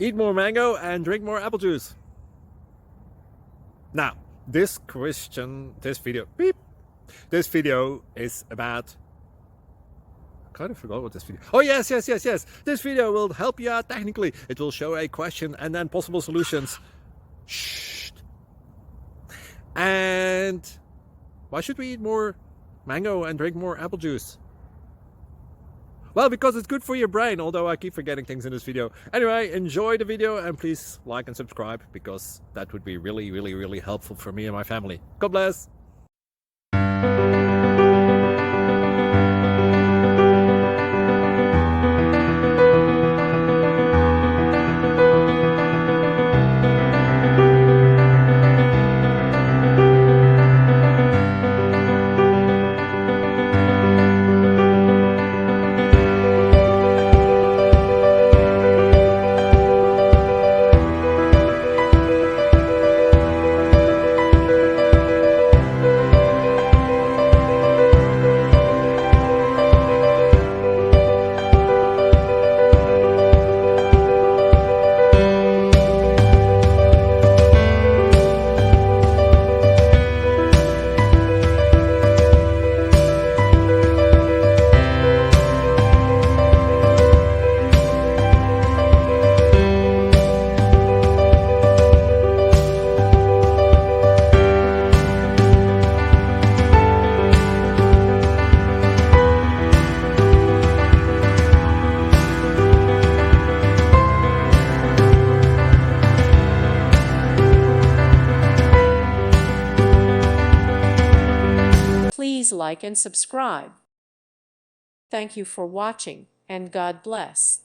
Eat more mango and drink more apple juice. Now, this video is about... I kind of forgot what this video... Oh, yes. This video will help you out technically. It will show a question and then possible solutions. Shh. And why should we eat more mango and drink more apple juice? Well, because it's good for your brain, although I keep forgetting things in this video. Anyway, enjoy the video and please like and subscribe, because that would be really helpful for me and my family. God bless! Please like and subscribe. Thank you for watching, and God bless.